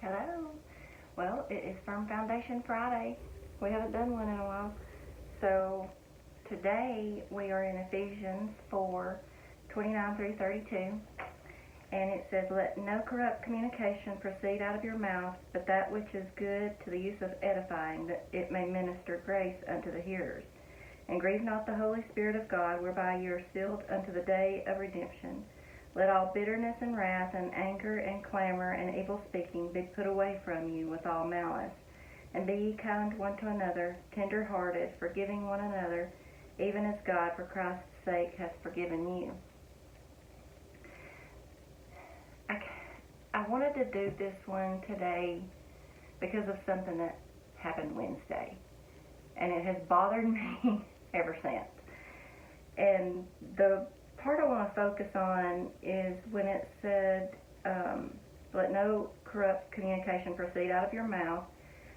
Hello. Well, it is Firm Foundation Friday. We haven't done one in a while. So today we are in Ephesians 4:29 through 32. And it says, "Let no corrupt communication proceed out of your mouth, but that which is good to the use of edifying, that it may minister grace unto the hearers. And grieve not the Holy Spirit of God, whereby you are sealed unto the day of redemption. Let all bitterness and wrath and anger and clamor and evil speaking be put away from you with all malice. And be ye kind one to another, tender-hearted, forgiving one another, even as God for Christ's sake hath forgiven you." I wanted to do this one today because of something that happened Wednesday. And it has bothered me ever since. And the part I want to focus on is when it said, "Let no corrupt communication proceed out of your mouth,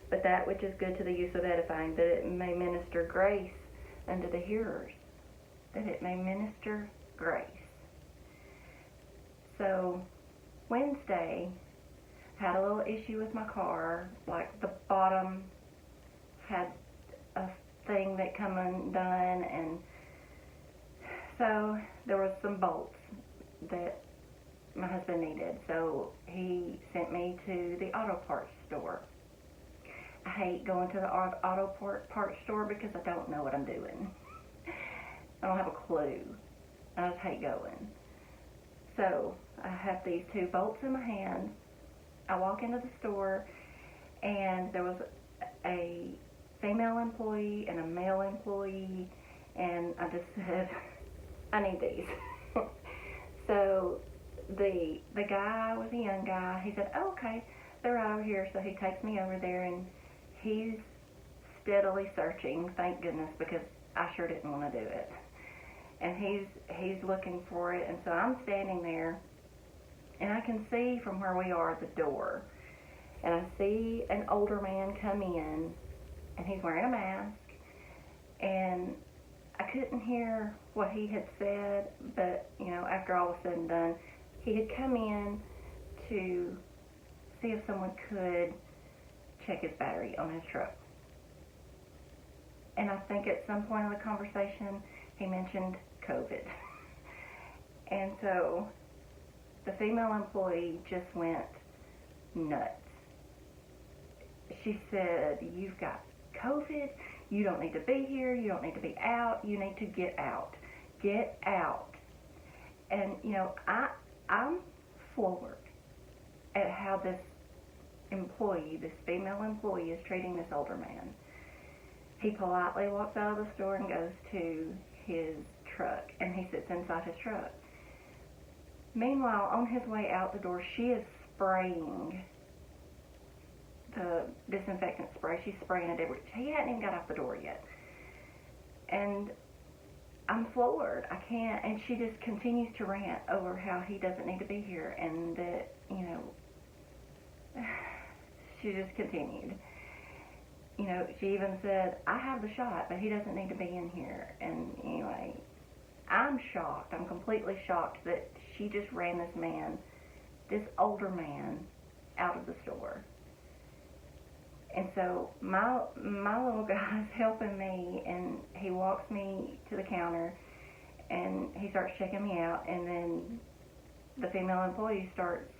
but that which is good to the use of edifying, that it may minister grace unto the hearers." That it may minister grace. So Wednesday, had a little issue with my car. Like the bottom had a thing that come undone, and so there was some bolts that my husband needed. So he sent me to the auto parts store. I hate going to the auto parts store because I don't know what I'm doing. I don't have a clue. I just hate going. So I have these two bolts in my hand. I walk into the store, and there was a female employee and a male employee, and I just said, "I need these." So the guy was a young guy. He said, "Oh, okay, they're right over here." So he takes me over there, and he's steadily searching, thank goodness, because I sure didn't want to do it. And he's looking for it, and so I'm standing there, and I can see from where we are the door, and I see an older man come in, and he's wearing a mask, and I couldn't hear what he had said, but after all was said and done, he had come in to see if someone could check his battery on his truck. And I think at some point in the conversation he mentioned COVID. And so the female employee just went nuts. She said, "You've got COVID. You don't need to be here. You don't need to be out. You need to get out. Get out." And, I'm floored at how this female employee is treating this older man. He politely walks out of the store and goes to his truck, and he sits inside his truck. Meanwhile, on his way out the door, she is spraying the disinfectant spray. She's spraying it everywhere. He hadn't even got out the door yet. And I'm floored. I can't. And she just continues to rant over how he doesn't need to be here, and that, she just continued. She even said, "I have the shot, but he doesn't need to be in here." And anyway, I'm shocked. I'm completely shocked that she just ran this older man, out of the store. And so my little guy's helping me, and he walks me to the counter, and he starts checking me out, and then the female employee starts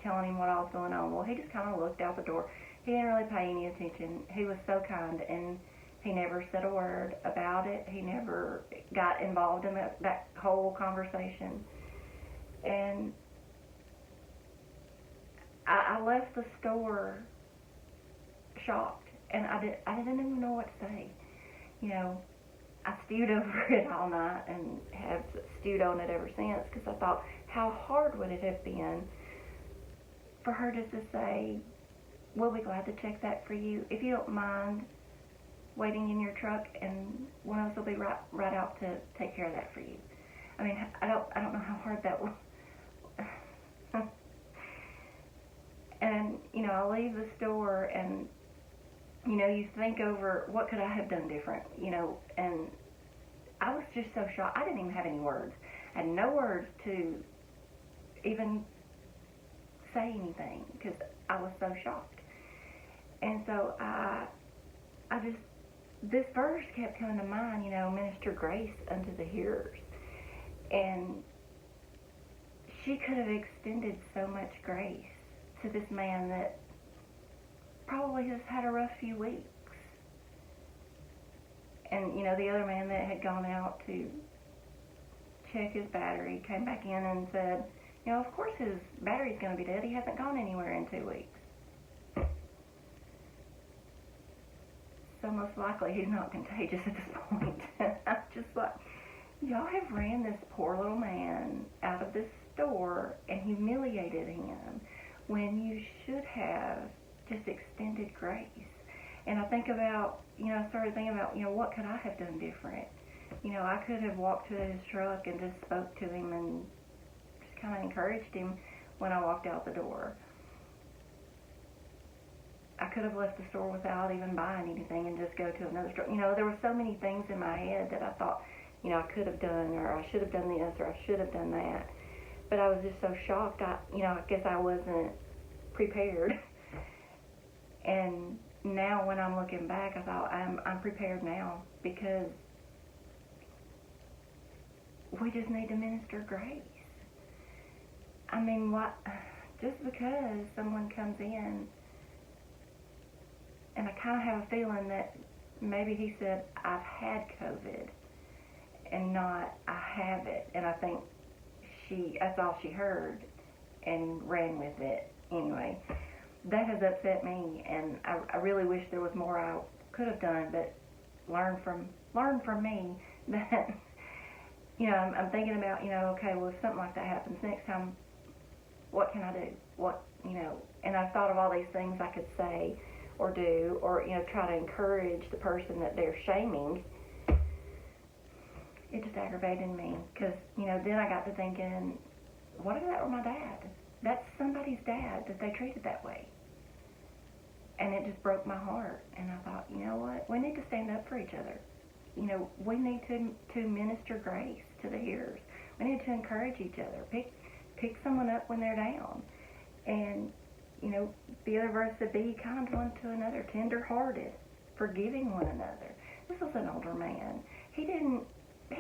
telling him what all was going on. Well, he just kind of looked out the door. He didn't really pay any attention. He was so kind, and he never said a word about it. He never got involved in that whole conversation. And I left the store shocked, and I didn't even know what to say. I stewed over it all night and have stewed on it ever since, because I thought, how hard would it have been for her just to say, "We'll be glad to check that for you. If you don't mind waiting in your truck, and one of us will be right out to take care of that for you." I mean, I don't know how hard that was. And I leave the store, and you think over, what could I have done different? And I was just so shocked. I didn't even have any words. I had no words to even say anything because I was so shocked. And so I just, this verse kept coming to mind, minister grace unto the hearers. And she could have extended so much grace to this man that probably has had a rough few weeks. And, the other man that had gone out to check his battery came back in and said, of course his battery's going to be dead. He hasn't gone anywhere in 2 weeks. So most likely he's not contagious at this point. I'm just like, y'all have ran this poor little man out of this store and humiliated him when you should have just extended grace. And I think about, I started thinking about, what could I have done different? I could have walked to his truck and just spoke to him and just kind of encouraged him when I walked out the door. I could have left the store without even buying anything and just go to another store. There were so many things in my head that I thought, I could have done, or I should have done this, or I should have done that. But I was just so shocked. I guess I wasn't prepared. And now when I'm looking back, I thought I'm prepared now, because we just need to minister grace. I mean, just because someone comes in, and I kind of have a feeling that maybe he said, I've had COVID, and not, I have it. And I think that's all she heard and ran with it. Anyway, that has upset me, and I really wish there was more I could have done, but learn from me that, I'm thinking about, okay, well, if something like that happens next time, what can I do? And I've thought of all these things I could say or do, or, try to encourage the person that they're shaming. It just aggravated me, because, then I got to thinking, what if that were my dad? That's somebody's dad that they treated that way. And it just broke my heart. And I thought, you know what? We need to stand up for each other. We need to minister grace to the hearers. We need to encourage each other. Pick someone up when they're down. And, the other verse said, be kind one to another, tender-hearted, forgiving one another. This was an older man. He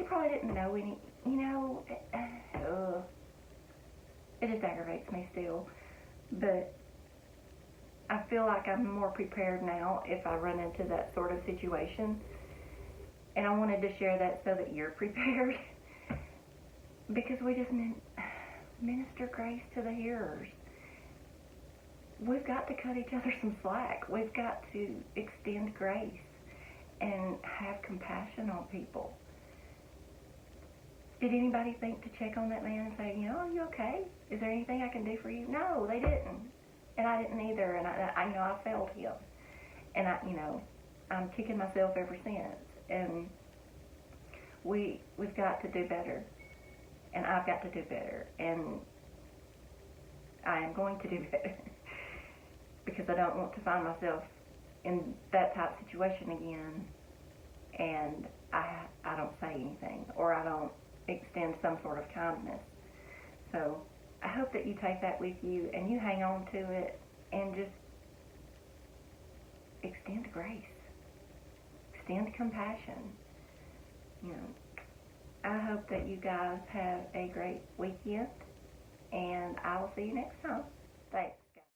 probably didn't know any, it just aggravates me still. But I feel like I'm more prepared now if I run into that sort of situation. And I wanted to share that so that you're prepared. Because we just minister grace to the hearers. We've got to cut each other some slack. We've got to extend grace and have compassion on people. Did anybody think to check on that man and say, are you okay? Is there anything I can do for you? No, they didn't. And I didn't either. And I failed him. And I'm kicking myself ever since. And we've got to do better. And I've got to do better. And I am going to do better. Because I don't want to find myself in that type of situation again. And I don't say anything. Or I don't extend some sort of kindness. So I hope that you take that with you and you hang on to it and just extend grace. Extend compassion. I hope that you guys have a great weekend, and I will see you next time.